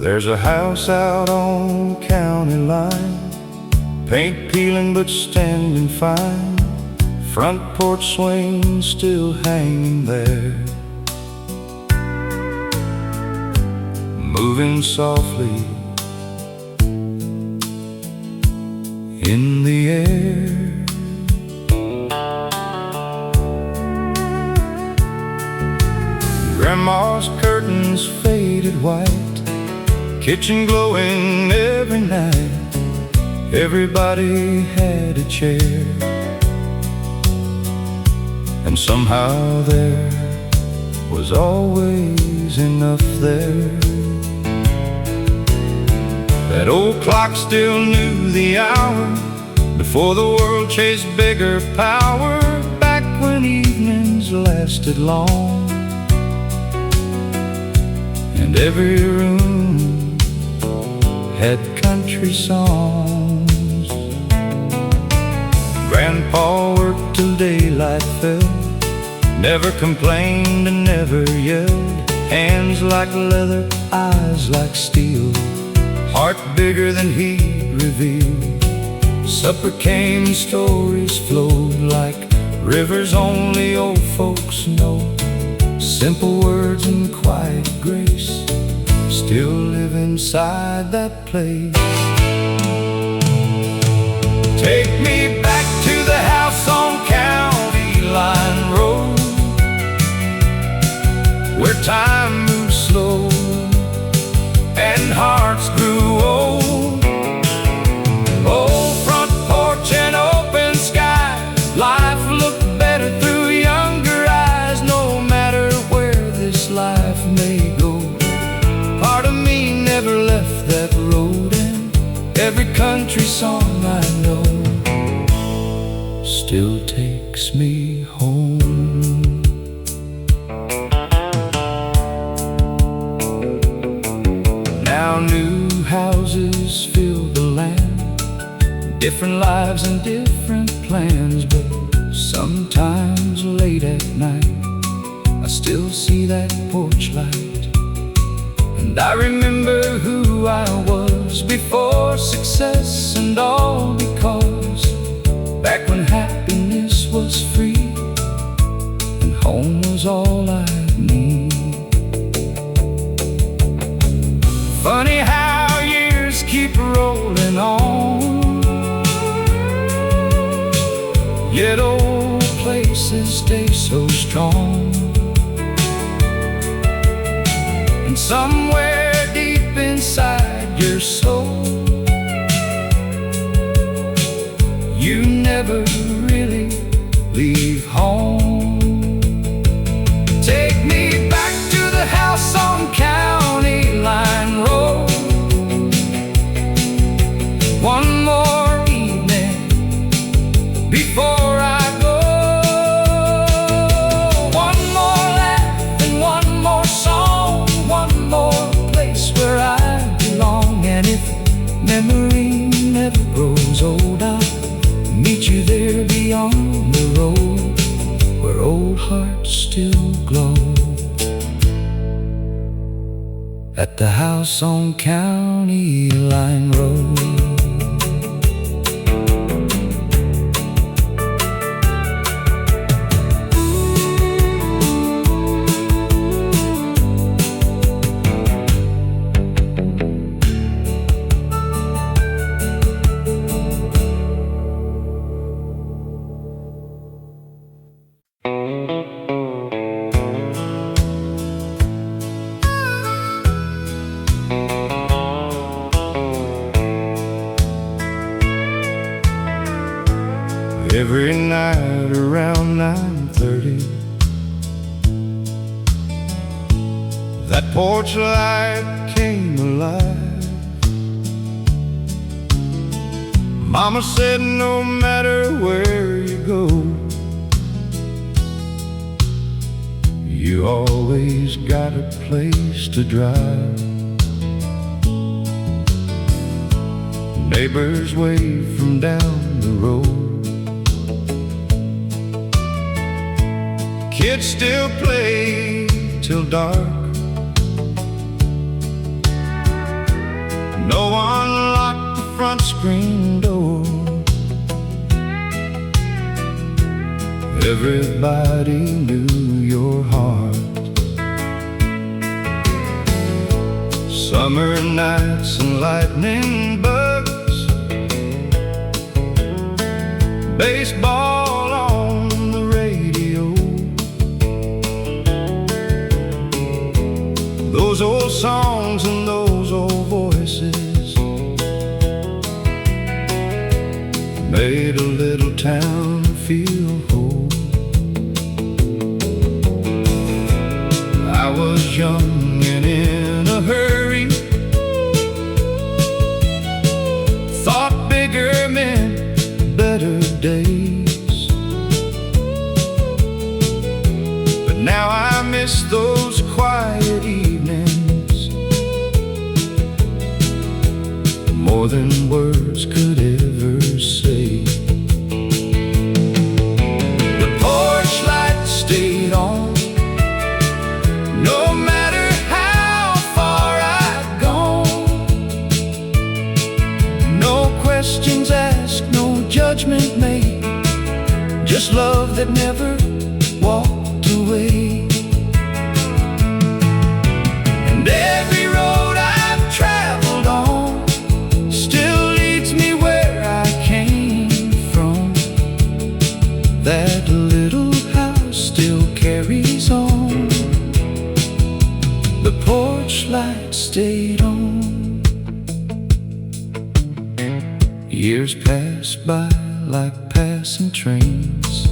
There's a house out on county line, paint peeling but standing fine, front porch swing still hanging there, moving softly in the air. Grandma's curtains faded white, kitchen glowing every night. Everybody had a chair, and somehow there was always enough there. That old clock still knew the hour before the world chased bigger power, back when evenings lasted long and every room had country songs. Grandpa worked till daylight fell, never complained and never yelled. Hands like leather, eyes like steel, heart bigger than he'd reveal. Supper came, stories flowed like rivers only old folks know. Simple words and quiet grace still live inside that place. Take me back to the house on County Line Road, where time moved slow and hearts grew old. Old front porch and open sky, life looked better through younger eyes. No matter where this life may go, part of me never left that road, and every country song I know still takes me home. Now new houses fill the land, different lives and different plans, but sometimes late at night I still see that porch light, and I remember who I was before success and all, because back when happiness was free and home was all I need. Funny how years keep rolling on, yet old places stay so strong. And somewhere deep inside your soul, you never really leave home. Take me back to the house on County Line Road, one more evening before I go. One more laugh and one more song, one more place where I belong. And if memory never grows old, I'll meet you there beyond the road, where old hearts still glow. At the house on County Line Road. Every night around 9:30, that porch light came alive. Mama said no matter where you go, you always got a place to drive. Neighbors wave from down the road. Kids still play till dark. No one locked the front screen door. Everybody knew your heart. Summer nights and lightning bugs, baseball on the radio. Those old songs and those old voices made a little town feel whole. I was young and in a hurry, thought bigger meant better days. But now I miss those quiet evenings more than words could ever say. The porch light stayed on no matter how far I'd gone. No questions asked, no judgment made, just love that never walked away. And every road I've traveled on still leads me where I came from. That little house still carries on. The porch light stayed on. Years passed by like passing trains.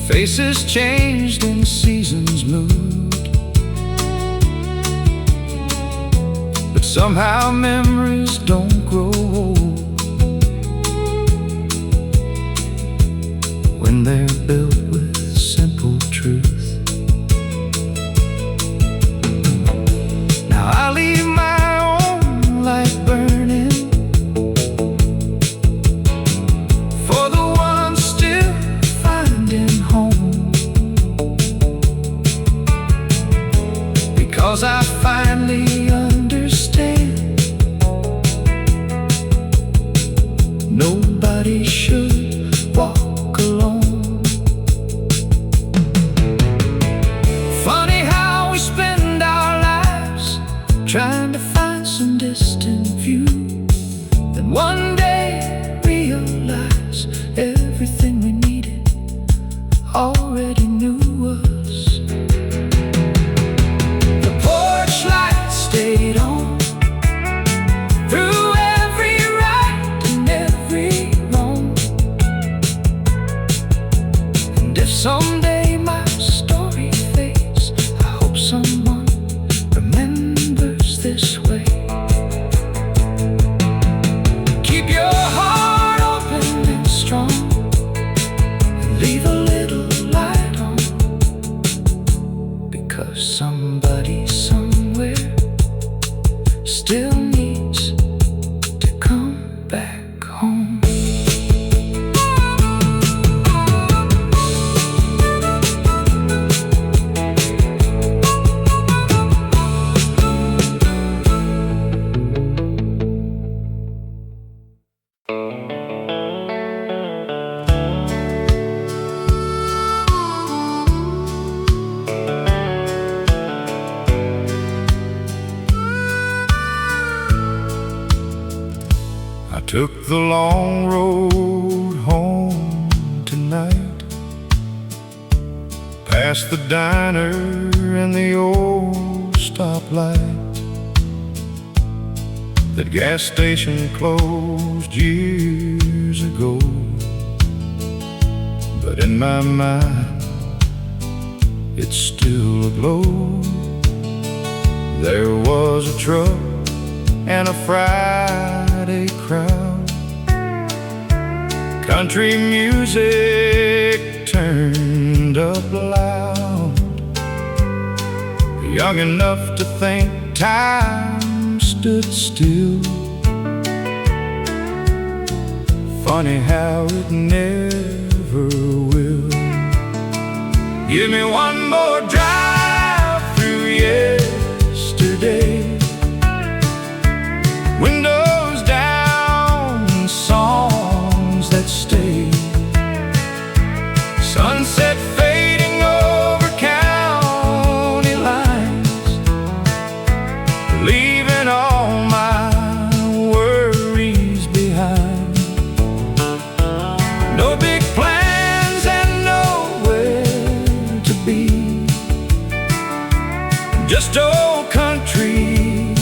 Faces changed and seasons moved, but somehow memories don't grow old when they're built with simple truth. Now I leave my own light burning for the ones still finding home, because I finally understand nobody should walk alone. Funny how we spend our lives trying to find some distant view, then one day realize everything we needed already knew us. The porch light stayed on through every right and every wrong. And if someday my story fades, I hope someone remembers this way. Keep your heart open and strong, and leave a little light on, because somebody somewhere still needs to come back home. I took the long road home tonight, past the diner and the old stoplight. That gas station closed years ago, but in my mind it's still aglow. There was a truck and a Friday crowd, country music turned up loud, young enough to think time stood still, funny how it never will. Give me one more drive through yesterday. Windows down, songs that stay. Sunset fading over county lines, leaving all my worries behind. No big plans and nowhere to be, just old country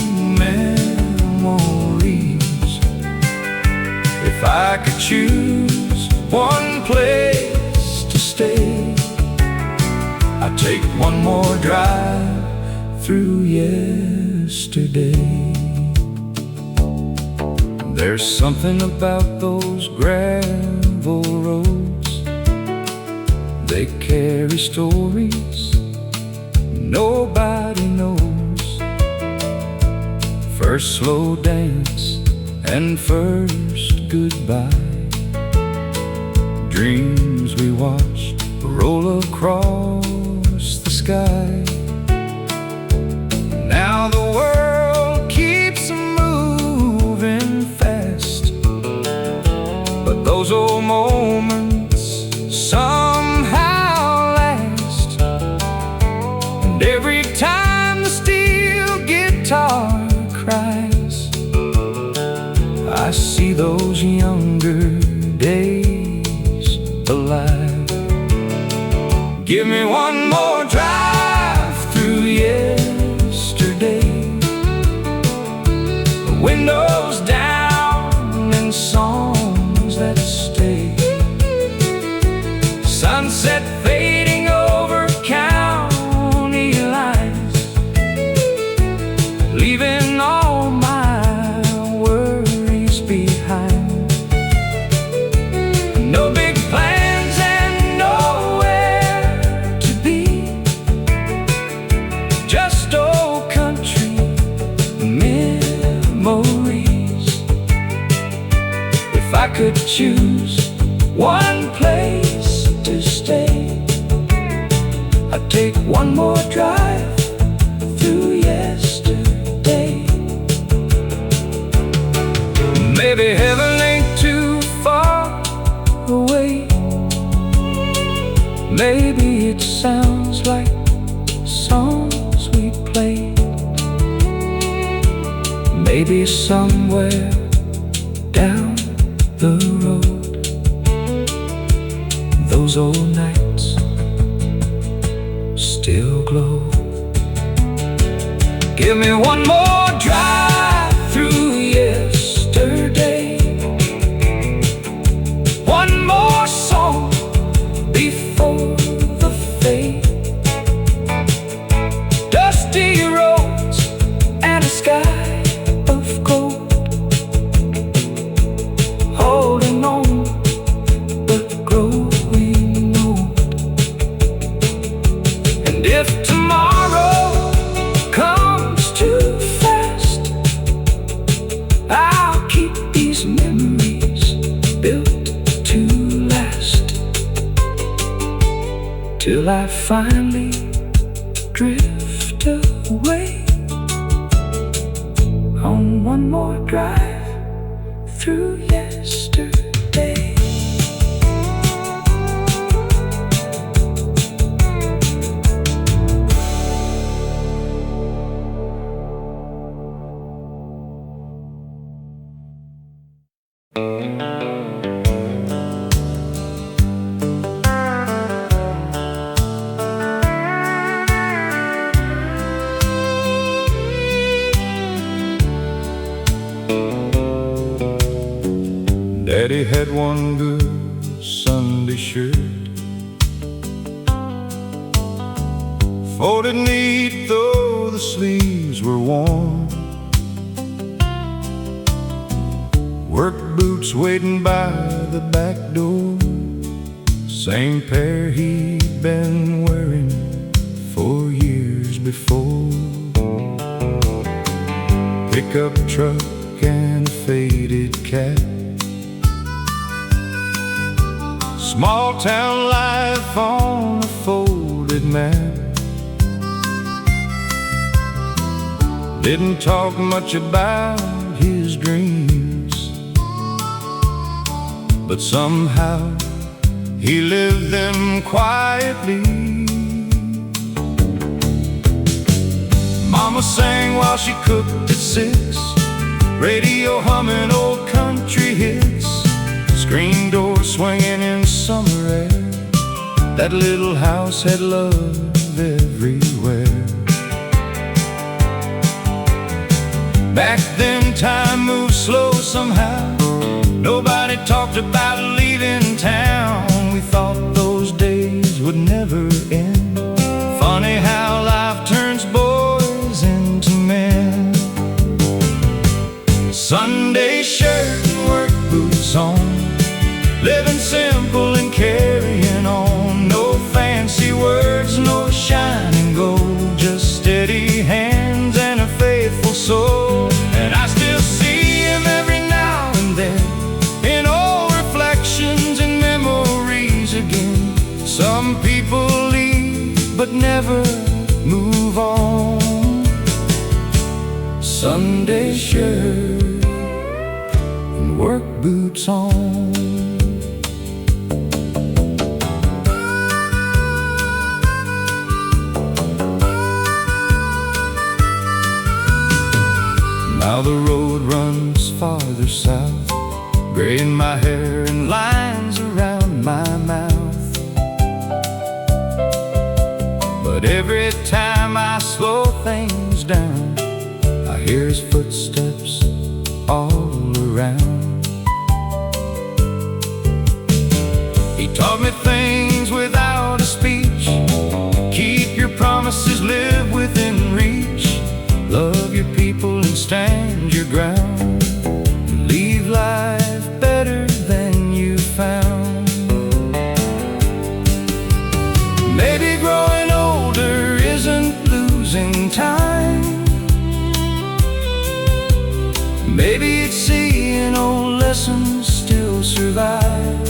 memories. If I could choose one place to stay, I'd take one more drive through yesterday. There's something about those gravel roads, they carry stories nobody knows. First slow dance and first goodbye, dreams we watched roll across the sky. Now the world keeps moving fast, but those old moments somehow last. And every time the steel guitar cries, I see those younger days alive. Give me one more drive through yesterday. Windows down and songs that stay. Sunset fading over county lines, leaving all my worries behind. No big plans and nowhere to be, just old country memories. If I could choose one place to stay, I'd take one more drive through yesterday. Maybe heaven ain't too far away. Maybe it sounds like songs we played. Maybe somewhere down the road, those old nights still glow. Give me one more drive through yesterday. One more song before the fade. Dusty roads and a sky of gold, holding on but growing old. And if tomorrow comes too fast, I'll keep these memories built to last, till I finally drift away on one more drive through yesterday. Daddy had one good Sunday shirt, folded neat though the sleeves were worn. Work boots waiting by the back door, same pair he'd been wearing for years before. Pickup truck and a faded cap, Small town life on a folded map. Didn't talk much about his dreams, but somehow he lived them quietly. Mama sang while she cooked at 6, radio humming old country hits, screen door swinging in summer air. That little house had love everywhere. Back then time moved slow somehow. Nobody talked about leaving town. We thought those days would never end. Funny how life turns boys into men. Sunday shirt and work boots on, living simple and carrying on. No fancy words, no shining gold, just steady hands and a faithful soul. And I still see him every now and then, in old reflections and memories again. Some people leave but never move on. Sunday shirt and work boots on. Now the road runs farther south, gray in my hair and lines around my mouth. But every time I slow things down, I hear his footsteps all around. He taught me things without a speech. Keep your promises, live within reach. Love your people and stand your ground. Leave life better than you found. Maybe growing older isn't losing time. Maybe it's seeing old lessons still survive,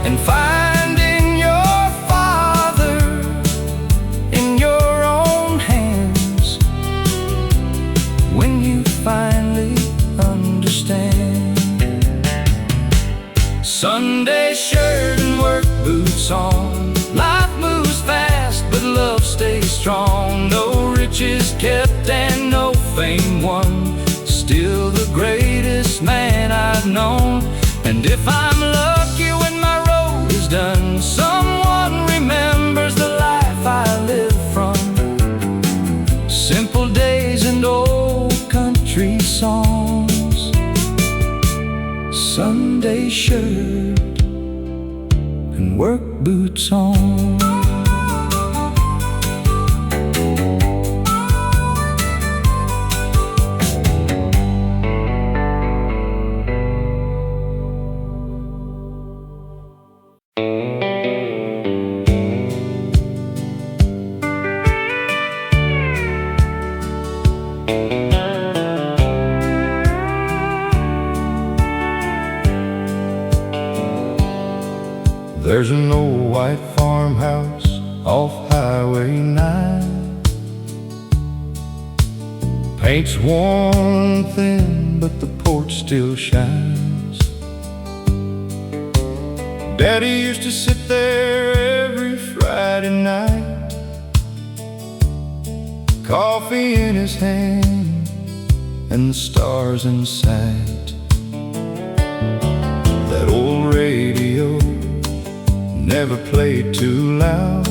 and finding your father in your own hands when you finally understand. Sunday shirt and work boots on. Life moves fast, but love stays strong. No riches kept and no fame won, still the greatest man I've known. And if I'm lucky when my road is done, someone remembers the life I lived from. Simple days and old country songs. Sunday shirt and work boots on. There's an old white farmhouse off Highway 9. Paint's worn thin, but the porch still shines. Daddy used to sit there every Friday night, coffee in his hand and the stars in sight. That old radio never played too loud,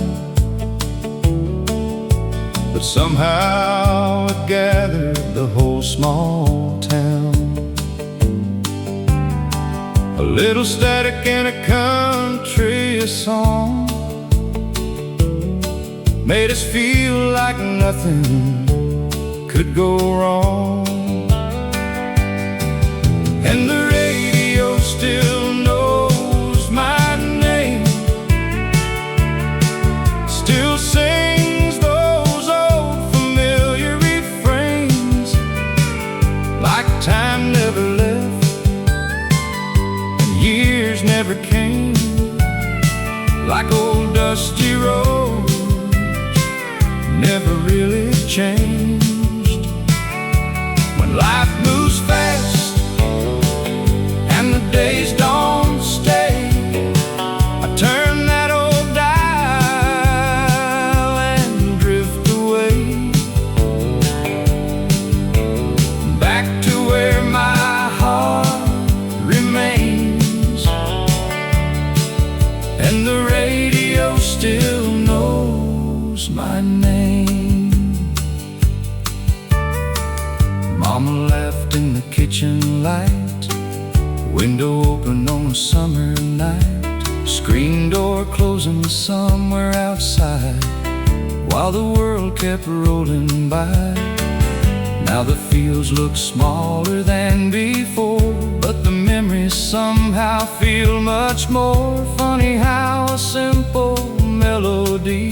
but somehow it gathered the whole small town. A little static and a country song made us feel like nothing could go wrong. And the radio still knows my name, still sings those old familiar refrains, like time never left and years dusty roads never really changed. When life moves fast and the days don't stay, I turn that old dial and drift away, back to where my heart remains, and the radio still knows my name. Mama laughed in the kitchen light, window open on a summer night, screen door closing somewhere outside, while the world kept rolling by. Now the fields look smaller than before, but the memories somehow feel much more. Funny how a simple melody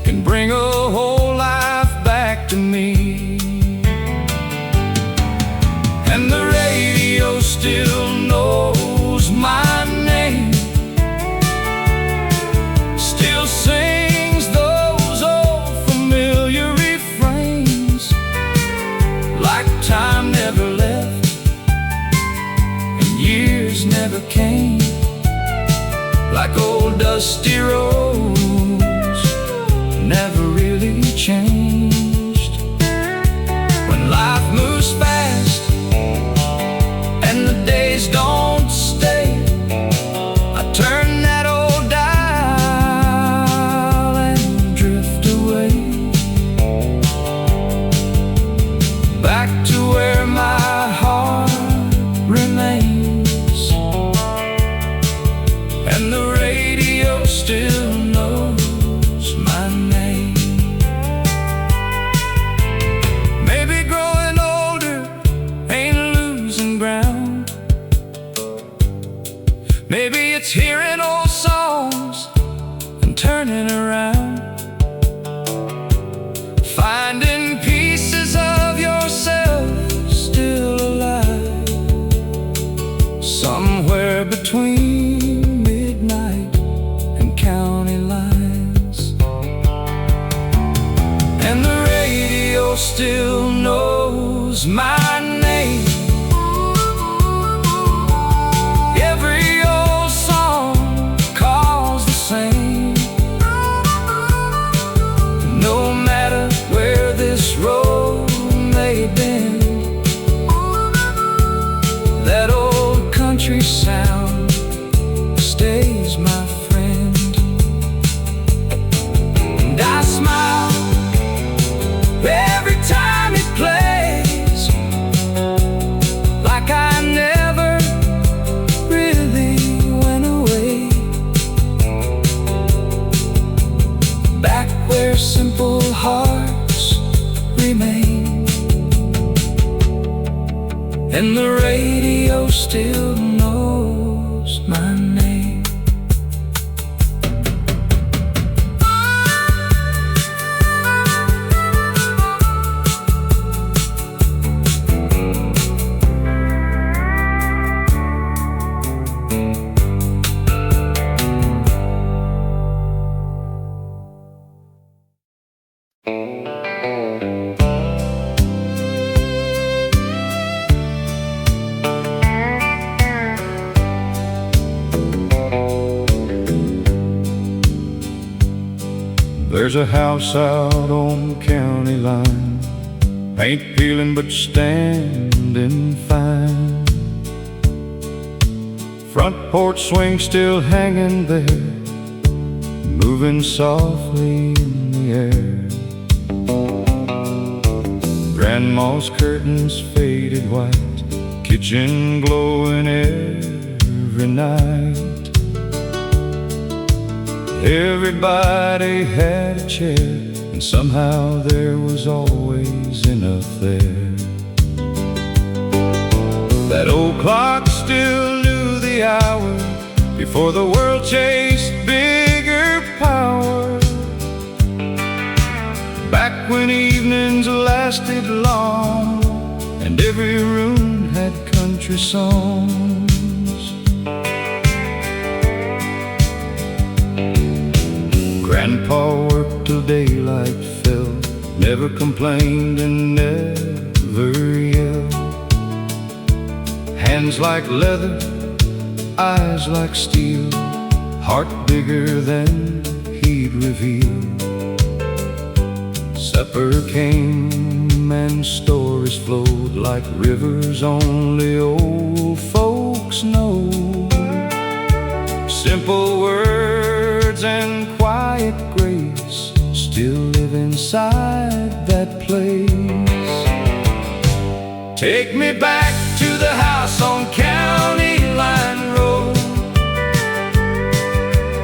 can bring a whole life back to me. And the radio still knows my name, still sings those old familiar refrains, like time never left and years never came, like old dusty roads never really changed. When life moves fast and the days don't stay, I turn that old dial and drift away, back to where my heart remains, and the radio still knows my name. Maybe growing older ain't losing ground, maybe it's hearing old songs and turning around, finding pieces of yourself still alive, somewhere between midnight and county lines. And the radio still knows my name. Every old song calls the same, no matter where this road may bend. That old country sound stays my friend, and I smile every time it plays, like I never really went away, back where simple hearts remain, and the radio still knows my name. There's a house out on the county line, paint peeling but standing fine. Front porch swing still hanging there, moving softly in the air. Grandma's curtains faded white, kitchen glowing every night. Everybody had a chair, and somehow there was always enough there. That old clock still knew the hour before the world chased bigger power. Back when evenings lasted long and every room had country songs. never complained and never yelled. Hands like leather, eyes like steel, heart bigger than he'd reveal. Supper came and stories flowed like rivers only old folks know. Simple words and quiet grace still live inside that place. Take me back to the house on County Line Road,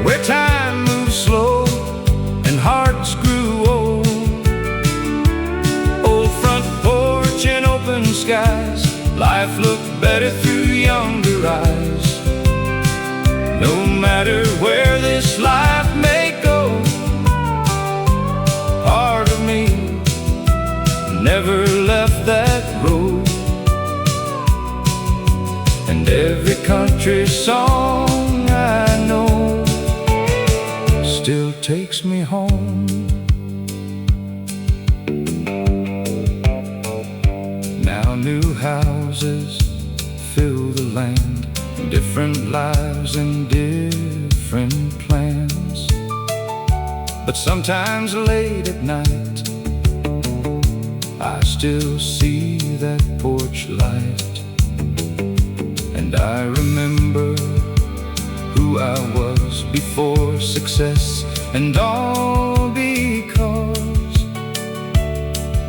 where time moved slow and hearts grew old. Old front porch and open skies, life looked better through younger eyes. No matter where this life may go, part of me never left that road. And every country song I know still takes me home. Now new houses fill the land, different lives and different plans. But sometimes late at night I still see that porch light, and I remember who I was before success and all, because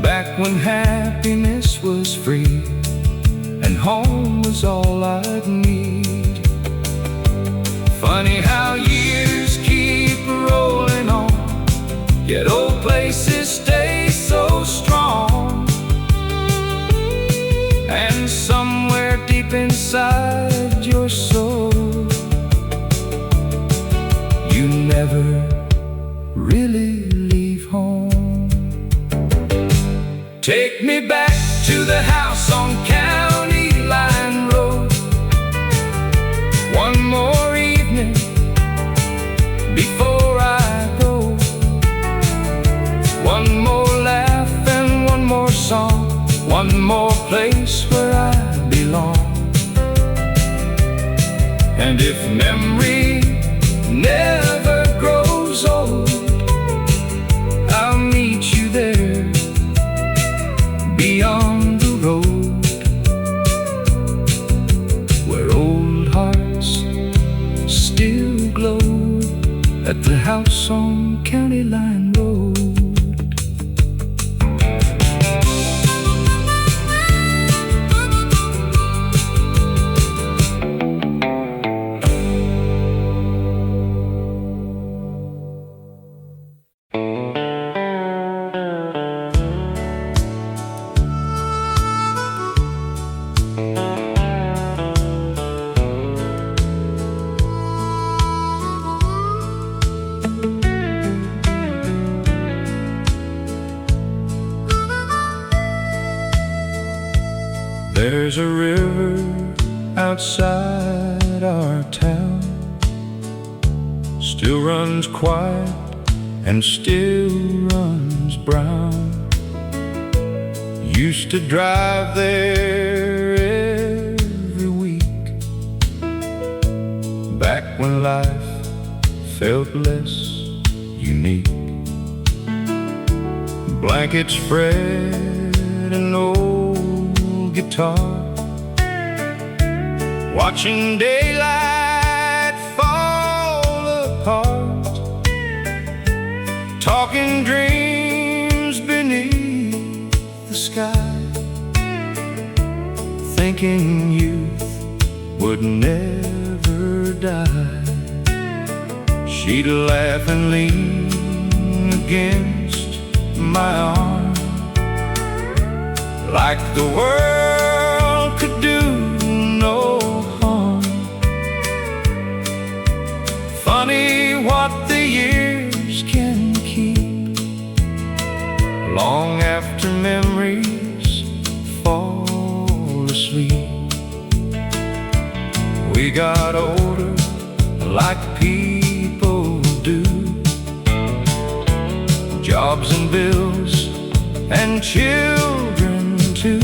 back when happiness was free and home was all I'd need. Funny how years keep rolling on, yet old places stay so strong. And somewhere deep inside your soul, you never really leave home. Take me back to the house on County Line Road, one more evening before I go. One more laugh and one more song, one more place where I belong. And if memory never grows old, I'll meet you there beyond the road, where old hearts still glow at the house on County Line Road. There's a river outside our town, still runs quiet and still runs brown. Used to drive there every week, back when life felt less unique. Blankets spread and old guitar, watching daylight fall apart, talking dreams beneath the sky, thinking youth would never die. She'd laugh and lean against my arm, like the world could do no harm. Funny what the years can keep, long after memories fall asleep. We got older like people do, jobs and bills and children too.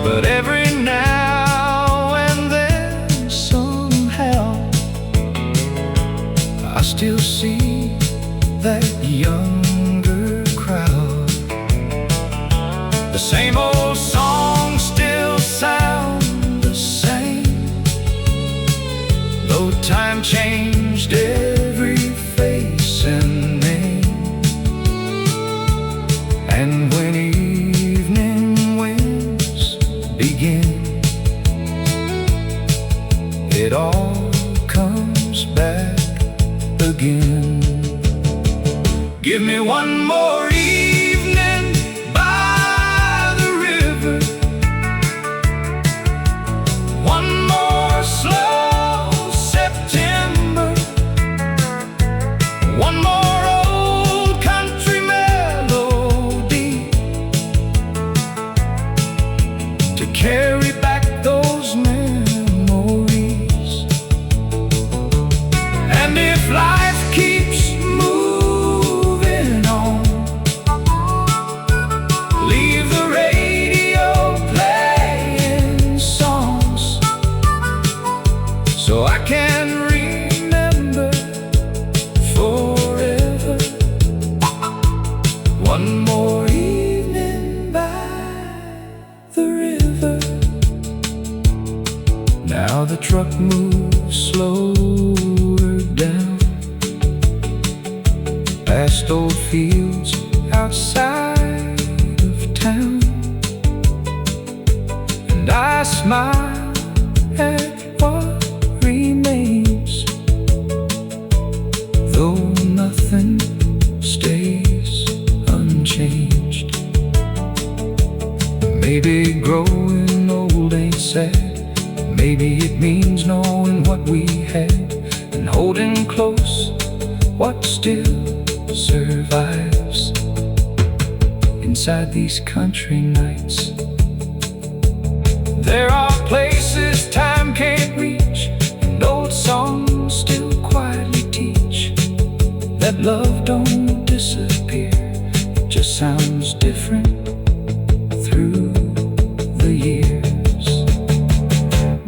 But every now and then, somehow, I still see that younger crowd. The same old songs still sound the same, though time changed every face and name. And when evening winds begin, it all comes back again. Give me one more evening by the river, one more slow September, one more old country melody to carry back those memories. And if life keeps moving on, leave the radio playing songs so I can remember forever. One more evening by the river. Now the truck moves slower down past old fields outside of town, and I smile at what remains, though nothing stays unchanged. Maybe growing old ain't sad, maybe it means knowing what we had and holding close what still survives inside these country nights. There are places time can't reach, and old songs still quietly teach that love don't disappear, it just sounds different through the years.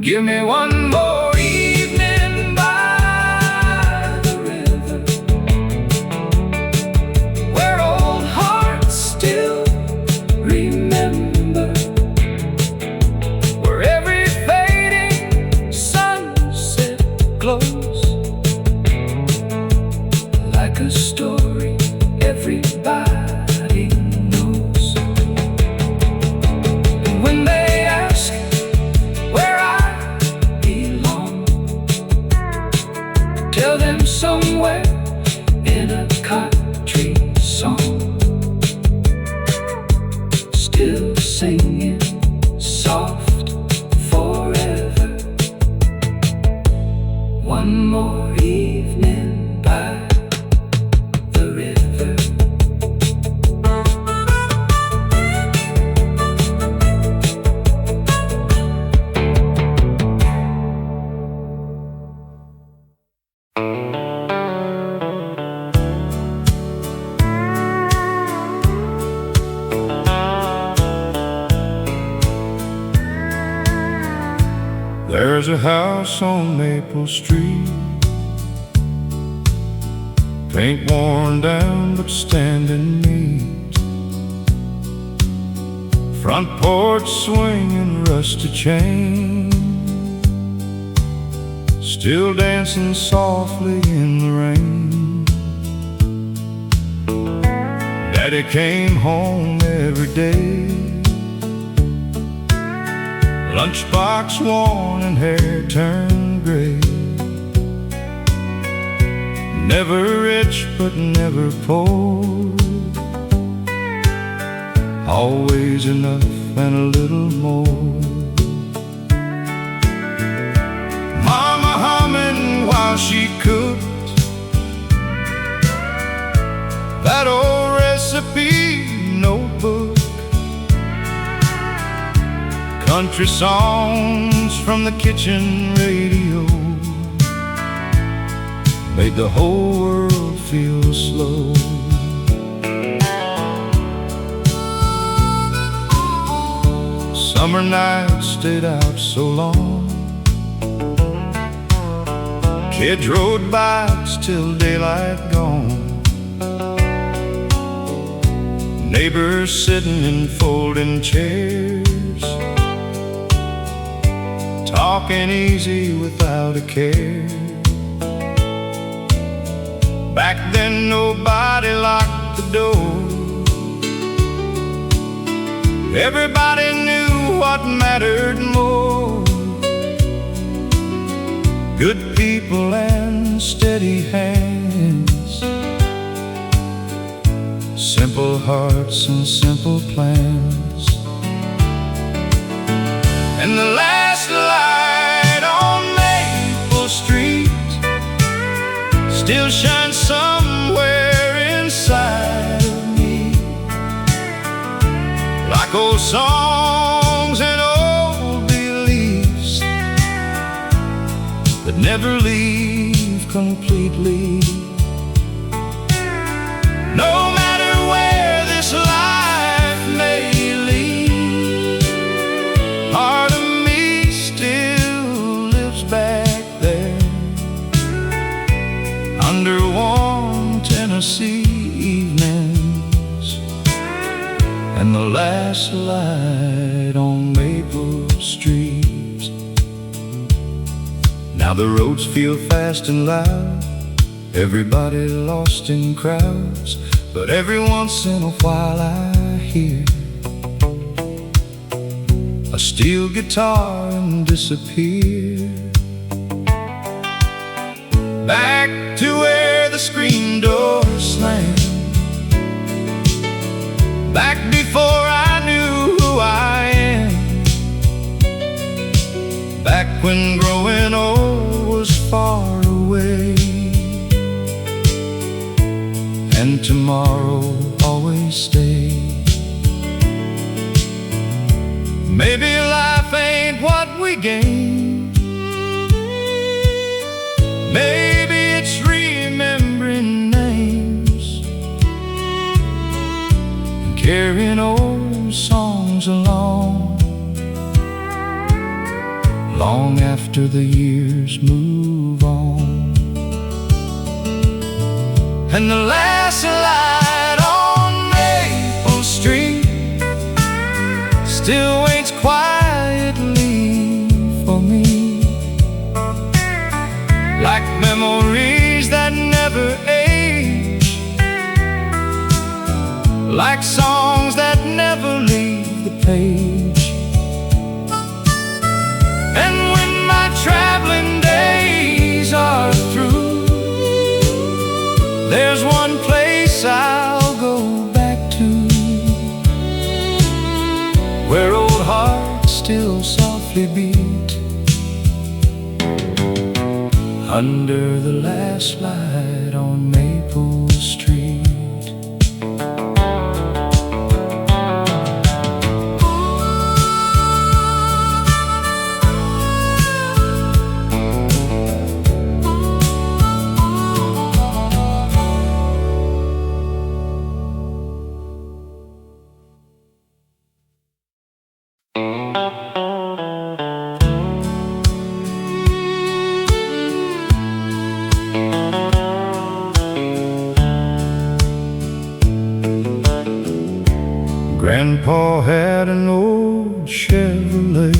Give me one more evening by the river, where old hearts still remember, where every fading sunset glows like a story everybody knows. And when they ask where I belong, tell them somewhere in a country song, still singing soft forever. One more evening by the river. There's a house on Maple Street, paint worn down but standing neat, front porch swinging rusty chain, still dancing softly in the rain. Daddy came home every day, lunchbox worn and hair turned gray. Never rich but never poor, always enough and a little more. Mama humming while she cooked that old recipe notebook, country songs from the kitchen radio made the whole world feel slow. Summer nights stayed out so long. Kids rode bikes till daylight gone. Neighbors sitting in folding chairs, talking easy without a care. Back then nobody locked the door. Everybody knew what mattered more. Good people and steady hands, simple hearts and simple plans. And the last light on Maple Street still shines somewhere inside of me, like old songs and old beliefs that never leave completely. No matter where this life may lead, part of me still lives back there, under warm Tennessee evenings, and the last light on Maple Street. Now the roads feel fast and loud, everybody lost in crowds, but every once in a while I hear a steel guitar and disappear back to where the screen door slammed, back before I knew who I am, back when growing old was far away, and tomorrow always stays. Maybe life ain't what we gain, maybe it's remembering names and carrying old songs along, long after the years move on. And the last light on Maple Street still waits quietly for me, like memories that never age, like songs that never leave the page. And when my traveling days are through, there's one place I'll go back to, where old hearts still softly beat, under the last light on Maple Street. Grandpa had an old Chevrolet,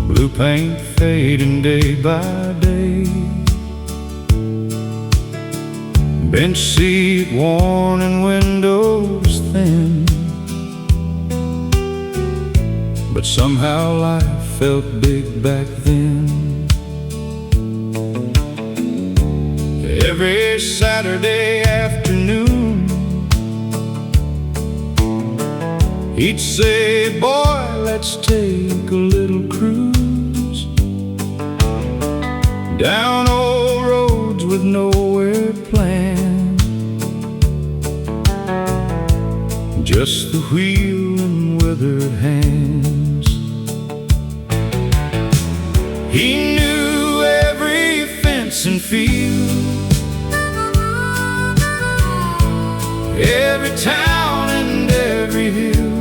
blue paint fading day by day, bench seat worn and windows thin, but somehow life felt big back then. Every Saturday afternoon he'd say, "Boy, let's take a little cruise down old roads with nowhere planned, just the wheel and withered hands." He knew every fence and field, every town and every hill,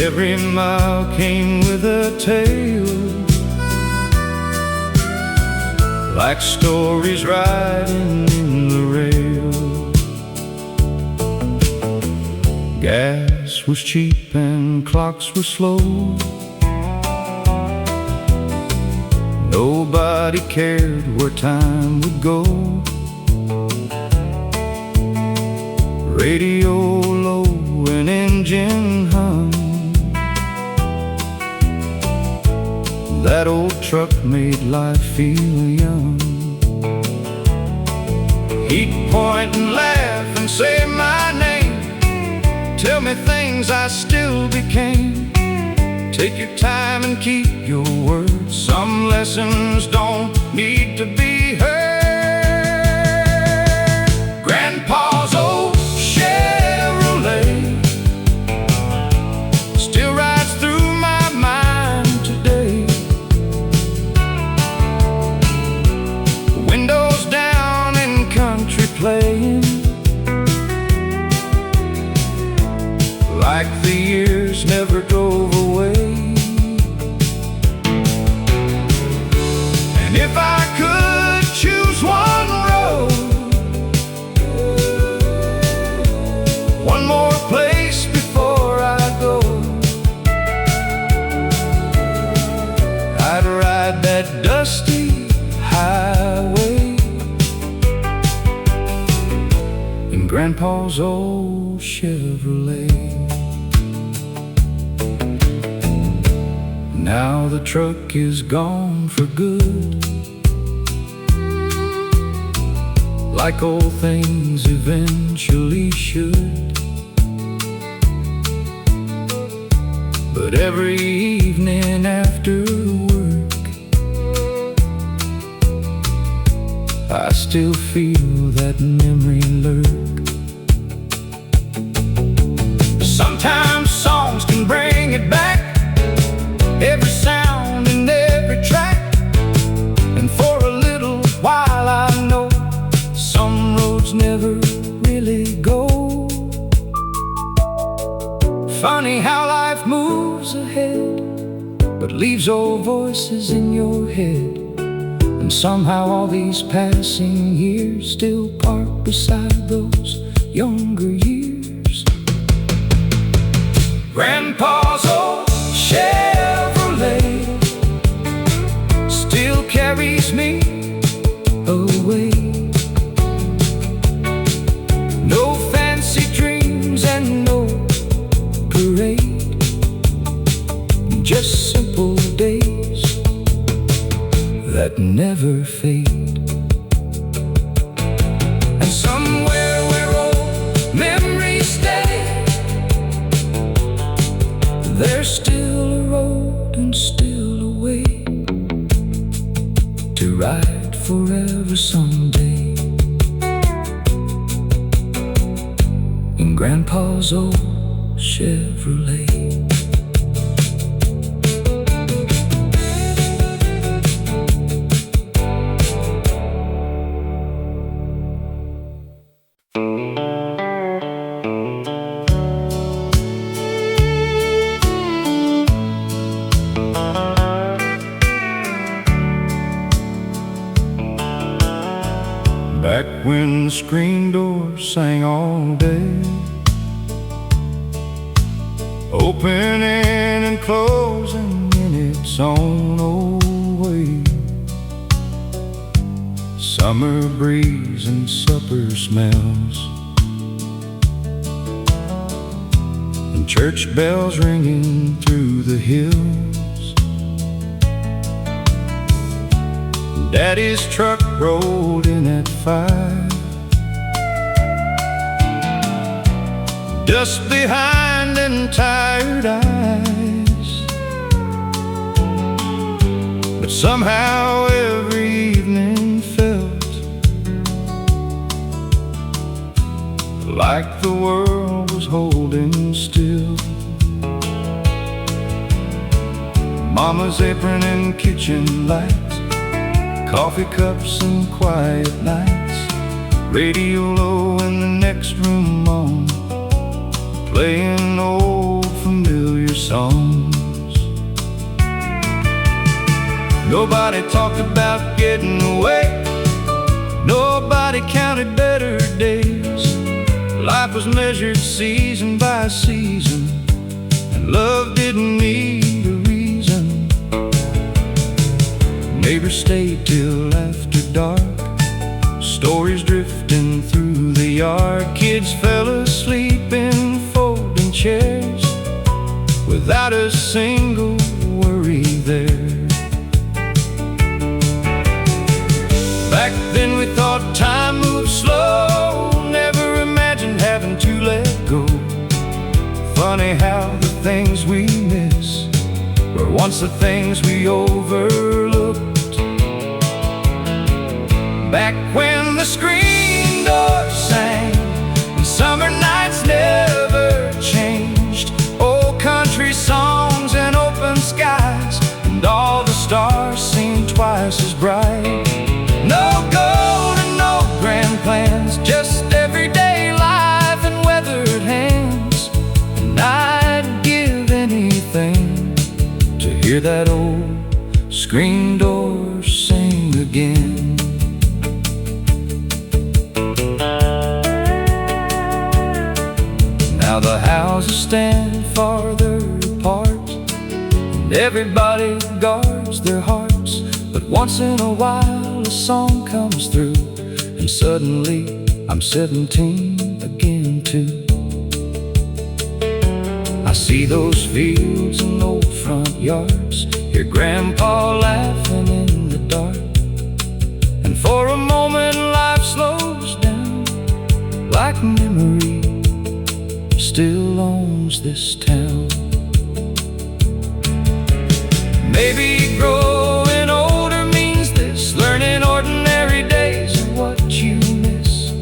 Every mile came with a tale, like stories riding in the rail. Gas was cheap and clocks were slow. Nobody cared where time would go. Radio low, an engine hum. That old truck made life feel young. He'd point and laugh and say my name, tell me things I still became. Take your time and keep your word. Some lessons don't need to be heard. Grandpa's old Chevrolet still rides through my mind today. Windows down and country playing, like the years never drove away. And if I could choose one road, one more place before I go, I'd ride that dusty highway in Grandpa's old Chevrolet. Now the truck is gone for good, like old things eventually should. But every evening after work, I still feel that memory lurk. Sometimes songs can bring it back, every sound and every track. And for a little while I know some roads never really go. Funny how life moves ahead, but leaves old voices in your head. And somehow all these passing years still park beside those younger years. Grandpa's old Chevrolet still carries me away. No fancy dreams and no parade, just simple days that never fade. And somewhere where old memories stay, there's still a road and still a way to ride forever someday in Grandpa's old Chevrolet. Back when the screen door sang all day, opening and closing in its own old way. Summer breeze and supper smells, and church bells ringing through the hills. Daddy's truck rolled in at 5, dust behind and tired eyes. But somehow every evening felt like the world was holding still. Mama's apron and kitchen lights, coffee cups and quiet nights, radio low in the next room on, playing old familiar their songs. Nobody talked about getting away. Nobody counted better days. Life was measured season by season, and love didn't need a reason. Neighbors stayed till after dark, stories drifting through the yard. Kids fell asleep in folding chairs without a single worry there. Back then we thought time moved slow, never imagined having to let go. Funny how the things we miss were once the things we overlooked. Back when the screen door sang and summer nights never changed, old country songs and open skies, and all the stars seemed twice as bright. No gold and no grand plans, just everyday life and weathered hands. And I'd give anything to hear that old screen door sing again. Now the houses stand farther apart, and everybody guards their hearts. But once in a while a song comes through, and suddenly I'm 17 again too. I see those fields and old front yards, hear Grandpa laughing in the dark, and for a moment life slows down, like memory still owns this town. Maybe growing older means this, learning ordinary days are what you miss,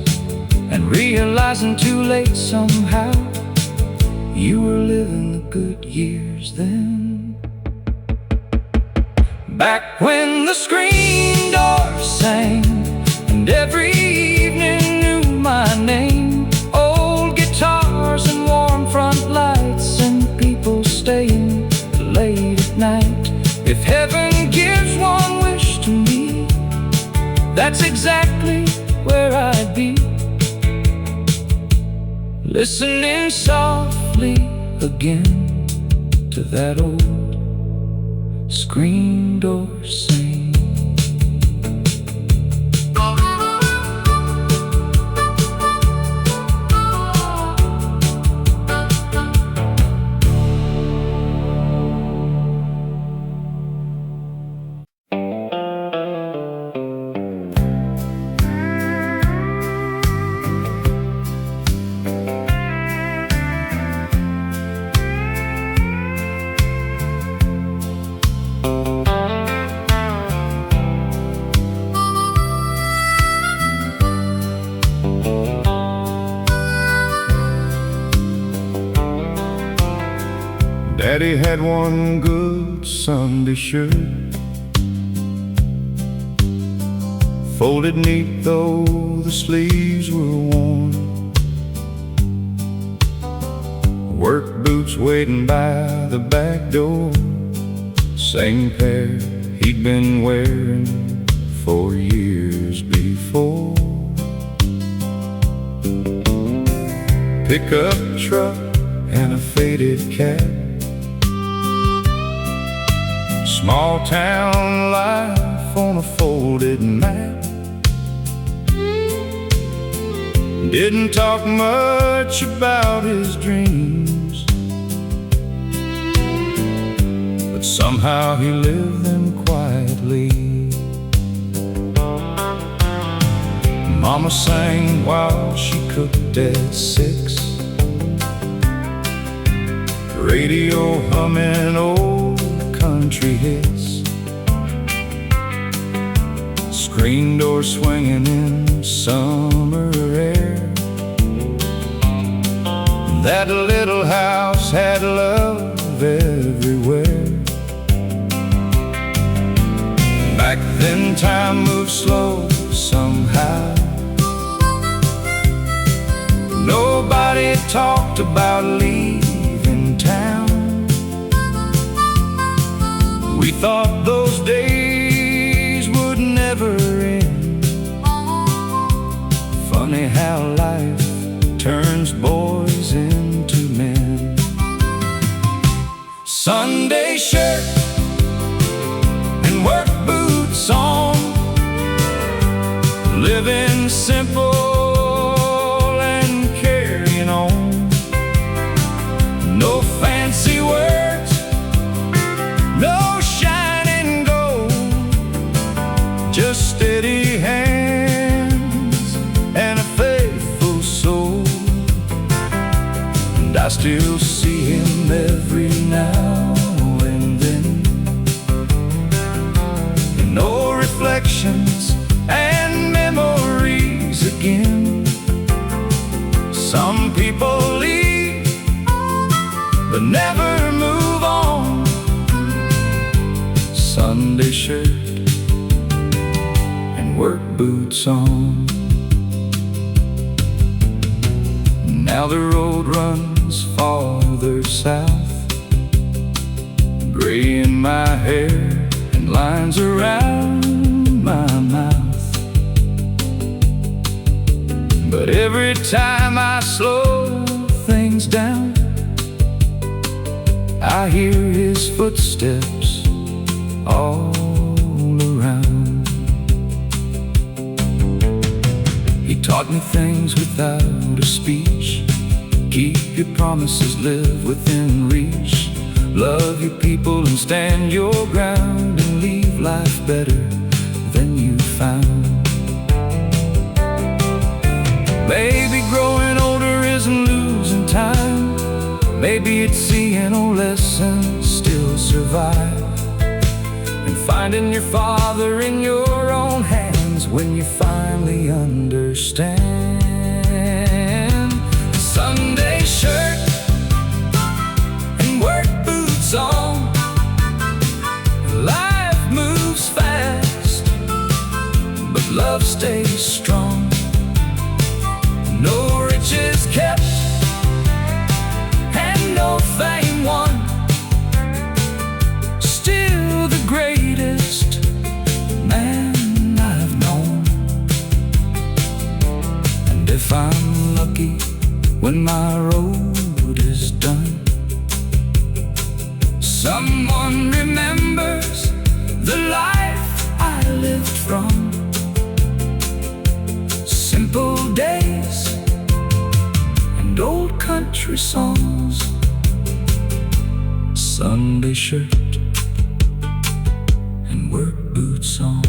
and realizing too late somehow you were living the good years then. Back when the screen door sang and every evening knew my name, old guitars and warm front lights and people staying late at night. If heaven gives one wish to me, that's exactly where I'd be, listening softly again to that old screen door sing. Daddy had one good Sunday shirt, folded neat though the sleeves were worn, work boots waiting by the back door, same pair he'd been wearing for years before. Pickup truck and a faded cap, small town life on a folded map. Didn't talk much about his dreams, but somehow he lived them quietly. Mama sang while she cooked at 6, radio humming old country hits, screen door swinging in summer air. That little house had love everywhere. Back then time moved slow somehow. Nobody talked about leaving town. thought those days would never end. Funny how life turns boys into men. Sunday shirt and work boots on, living simple and carrying on. No fancy words, no shining gold, just steady hands and a faithful soul. And I still see him every now and then, in old reflections and memories again. Some people leave but never move on. Sunday shirt and work boots on. Now the road runs farther south, gray in my hair and lines around my mouth. But every time I slow things down, I hear his footsteps all around. He taught me things without a speech. Keep your promises, live within reach. Love your people and stand your ground, and leave life better than you found. Maybe growing older isn't losing time. Maybe it's seeing old lessons still survive, and finding your father in your own hands when you finally understand. Sunday shirt and work boots on, life moves fast, but love stays strong. No riches kept and no fame won, still the greatest man I've known. And if I'm lucky when my road is done, someone remembers the life I lived from. Simple days and old country songs. Sunday shirt and work boots on.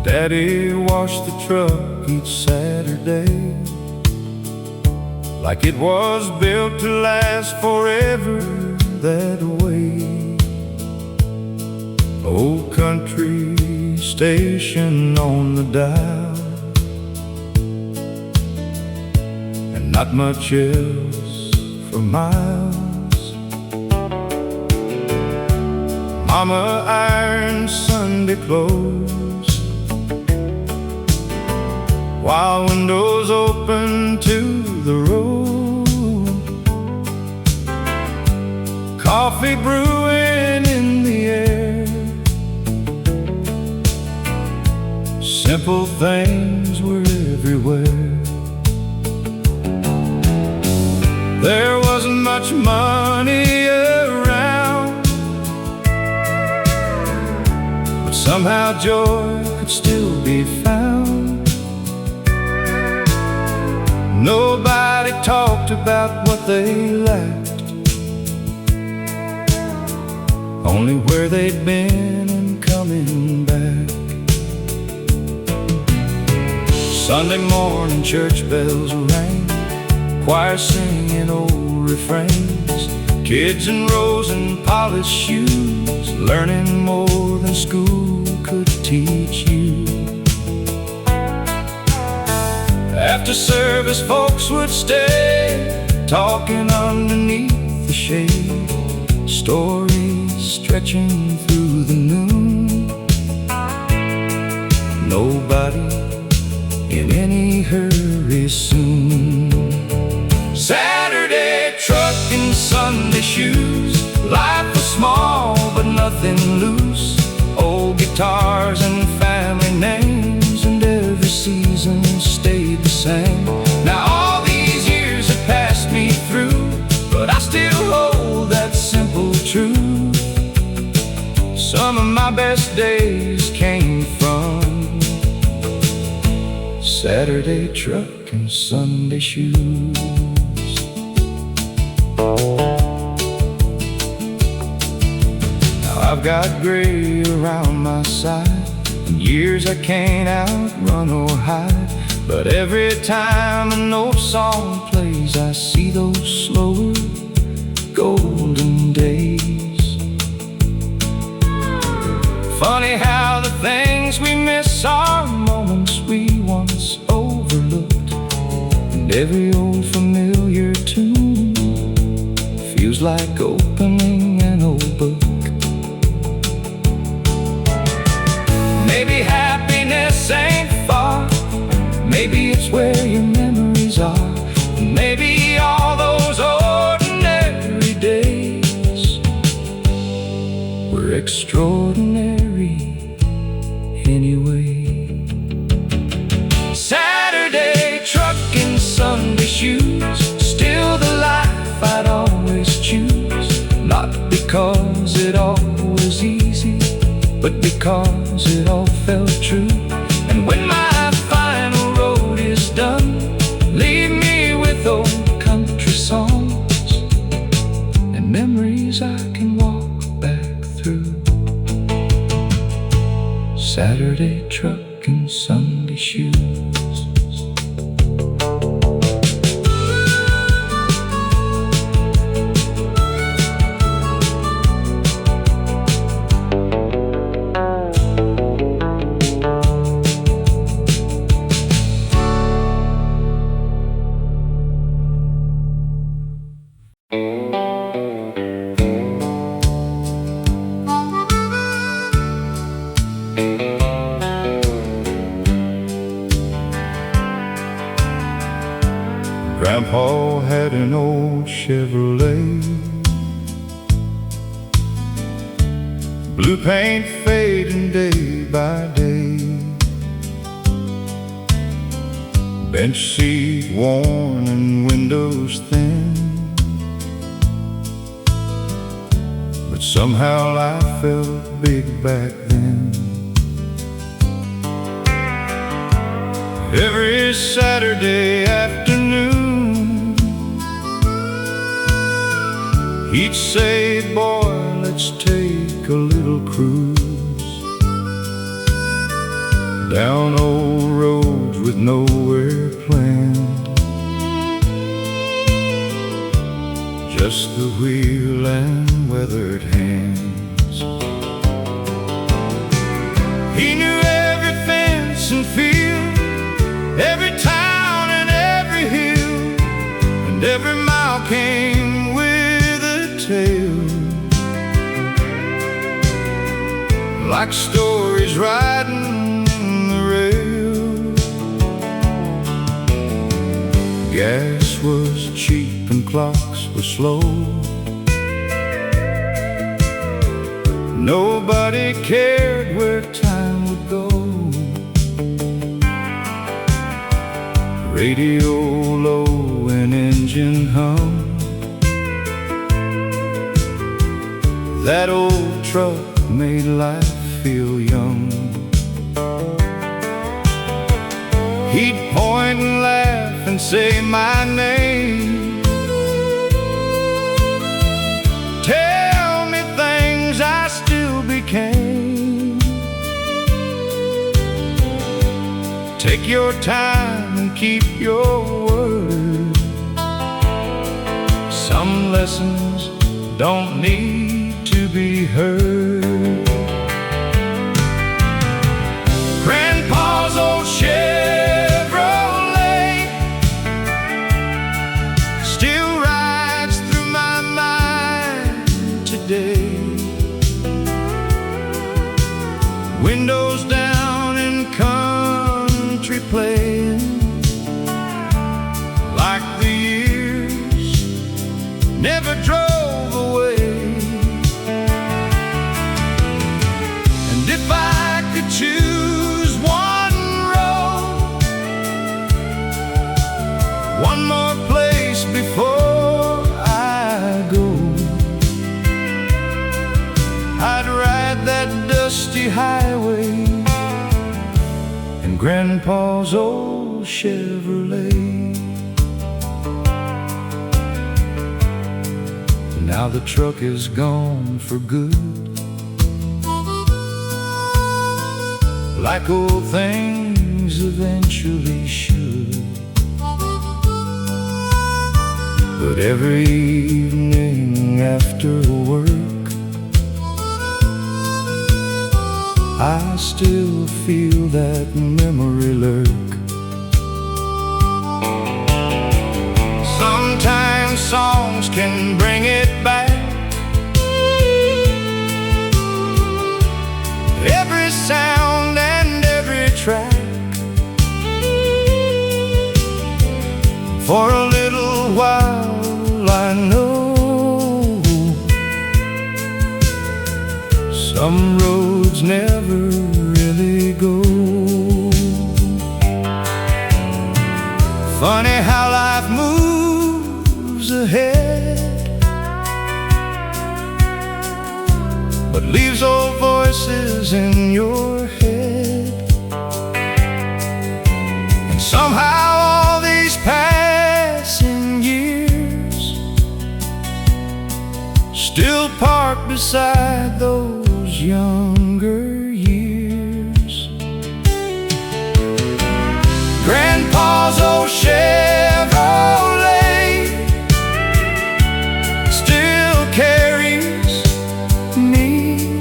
Daddy washed the truck each Saturday, like it was built to last forever that way. Old country station on the dial, and not much else for miles. Mama ironed Sunday clothes, while windows open to the road. Coffee brewing in the air, simple things were everywhere. There wasn't much money around, but somehow joy could still be found. Nobody talked about what they lacked, only where they'd been and coming back. Sunday morning church bells rang, choir singing old refrains, kids in rows and polished shoes, learning more than school could teach you. After service folks would stay, talking underneath the shade, stories stretching through the noon. Nobody in any hurry soon. Saturday truck and Sunday shoes, life was small but nothing loose. Old guitars and family names, and every season stayed the same. Now all these years have passed me through, but I still hold that simple truth. Some of my best days came from Saturday truck and Sunday shoes. Now I've got gray around my side, and years I can't outrun or hide, but every time an old song plays, I see those slower golden days. Funny how the things we miss are moments we once overlooked, and every old familiar tune feels like opening an old book. Maybe happiness ain't far, maybe it's where your memories are, maybe all those ordinary days were extraordinary anyway. Saturday truck and Sunday shoes, still the life I'd always choose. Not because it all was easy, but because it all felt true. And when my final road is done, leave me with old country songs and memories I can walk back through. Saturday truck and Sunday shoes. Grandpa had an old Chevrolet, blue paint fading day by day, bench seat worn and windows thin, but somehow life felt big back then. Every Saturday afternoon, he'd say, boy, let's take a little cruise down old roads with nowhere planned, just the wheel and weathered hands. He knew every fence and field, every town and every hill, and every mile came with a tale, like stories riding the rail. Gas was cheap and clocks were slow, nobody cared where time would go. Radio low and engine hum, that old truck made life feel young. He'd point and laugh and say my name, tell me things I still became. Take your time and keep your word. Some lessons don't need to be heard. Grandpa's old Chevrolet still rides through my mind today. Windows down and country playing like the years never drove away. And if I could choose one road, one more place before I go, I'd ride that dusty highway in Grandpa's old Chevrolet. Now the truck is gone for good, like old things eventually should. But every evening after work, I still feel that memory lurk. Sometimes songs can bring it back, every sound and every track. For a little while I know some roads never really go. Funny how life moves ahead, but leaves old voices in your head. And somehow all these passing years still park beside those younger years. Grandpa's old Chevrolet still carries me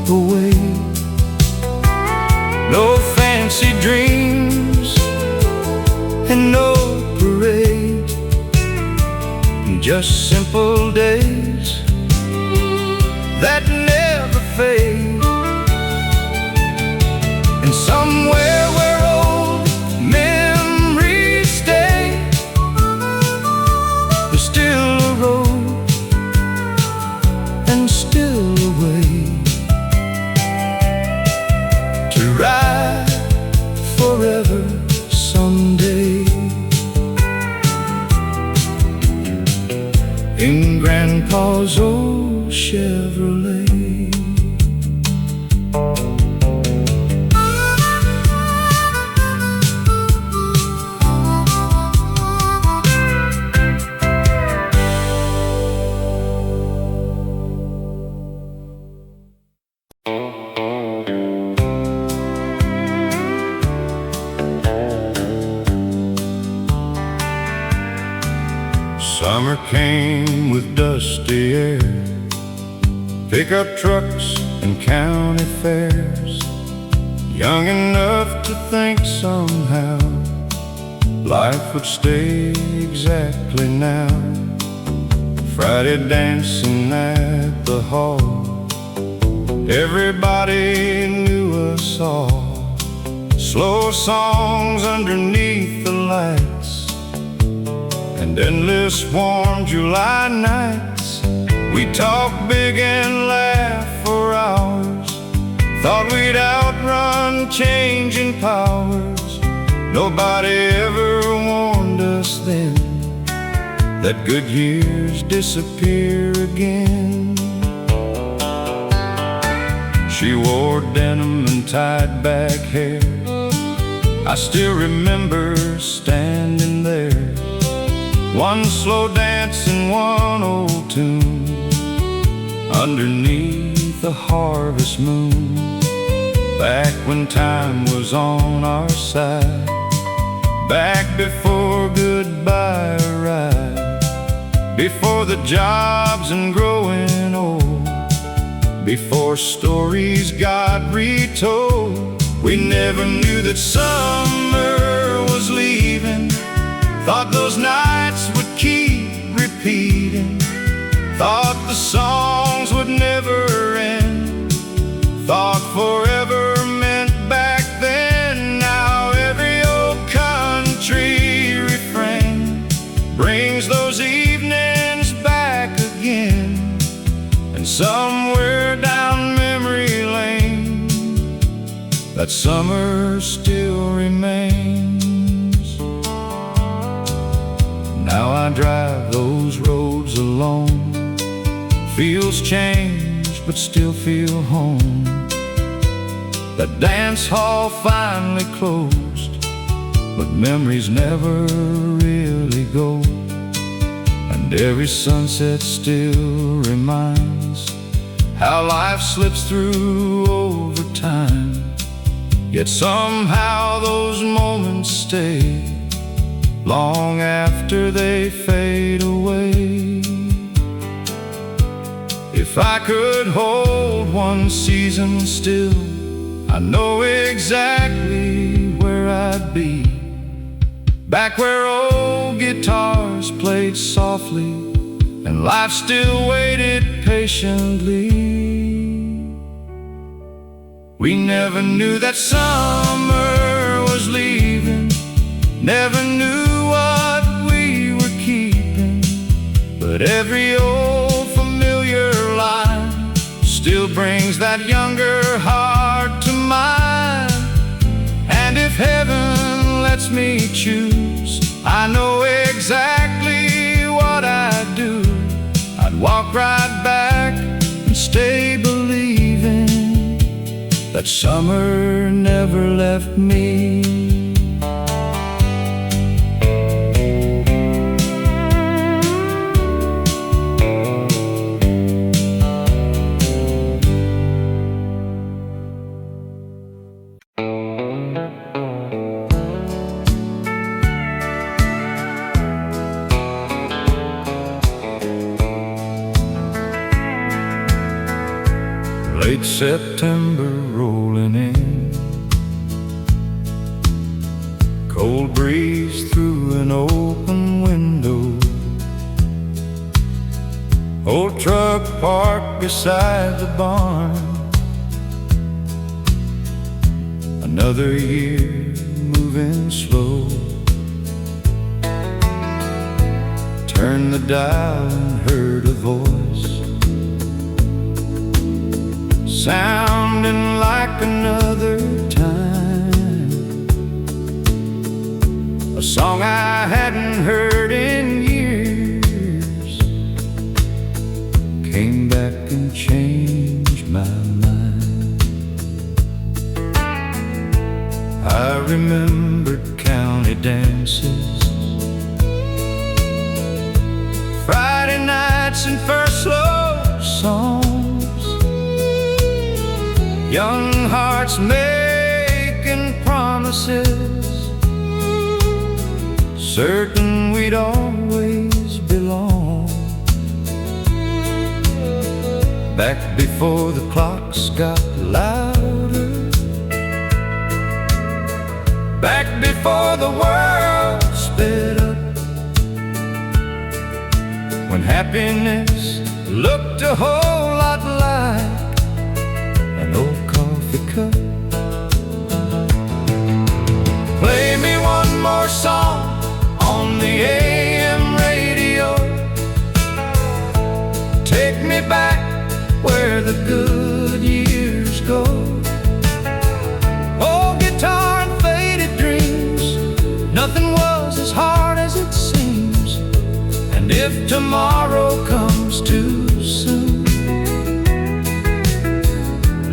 away. No fancy dreams and no parade, just simple days that never fade. And somewhere where old memories stay, there's still a road and still a way to ride forever someday. In Grandpa's old Chevrolet. Summer came with dusty air, pickup trucks and county fairs. Young enough to think somehow life would stay exactly now. Friday dancing at the hall, everybody knew us all. Slow songs underneath the lights, and endless warm July nights. We talked big and laughed for hours, thought we'd outrun changing powers. Nobody ever warned us then that good years disappear again. She wore denim and tied back hair. I still remember standing there, one slow dance and one old tune underneath the harvest moon. back when time was on our side, back before goodbye arrived, before the jobs and growing old, before stories got retold. We never knew that summer was leaving, thought those nights would keep repeating, thought the songs would never end, thought forever meant back then. Now every old country refrain brings those evenings back again, and somewhere down memory lane that summer still remains. Now I drive those roads alone, feels changed but still feel home. That dance hall finally closed, but memories never really go. And every sunset still reminds how life slips through over time, yet somehow those moments stay long after they fade away. If I could hold one season still, I know exactly where I'd be, back where old guitars played softly and life still waited patiently. We never knew that summer was leaving, never knew what we were keeping, but every old familiar line still brings that younger heart to mind. And if heaven lets me choose, I know exactly what I'd do. I'd walk right back and stay believing that summer never left me. Late September rolling in, cold breeze through an open window, old truck parked beside the barn. Another year moving slow, turned the dial and heard a voice sounding like another time, a song I hadn't heard in years, came back and changed my mind. I remembered county dances, Friday nights and first slow songs, young hearts making promises, certain we'd always belong. Back before the clocks got louder, back before the world sped up, when happiness looked a whole lot like an old coffee cup. Play me one more song on the AM radio, take me back where the good years go. Old guitar and faded dreams, nothing was as hard as it seems. And if tomorrow comes too soon,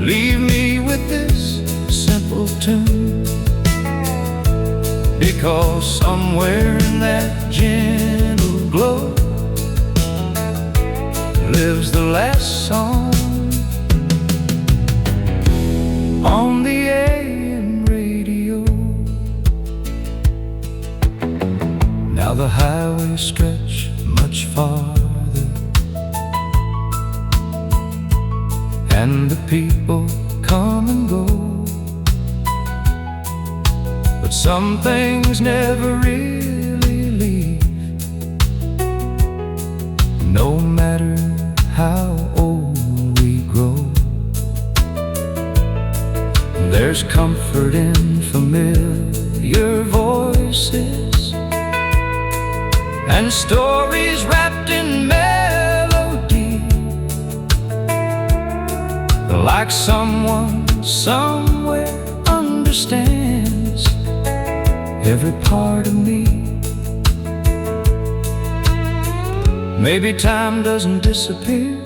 leave me with this simple tune, because somewhere in that gentle glow lives the last song on the and the people come and go, but some things never really leave. No matter how old we grow, there's comfort in familiar voices and stories wrapped in melody, like someone somewhere understands every part of me. Maybe time doesn't disappear,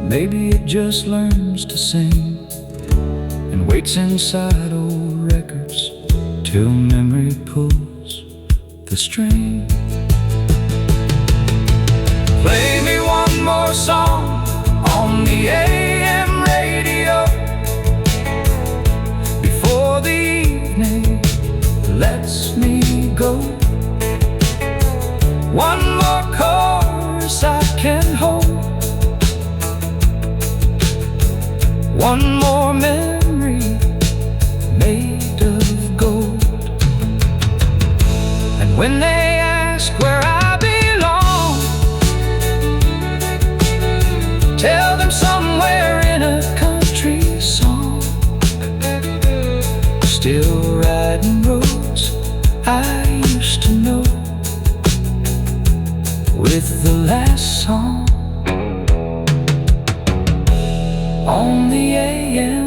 maybe it just learns to sing and waits inside old records till memory pulls the string. Play me one more song on the AM radio before the evening lets me go. One more chorus I can hold, one more memory made of gold. And when they ask where I belong, tell them somewhere in a country song, still riding roads I used to know, with the last song on the AM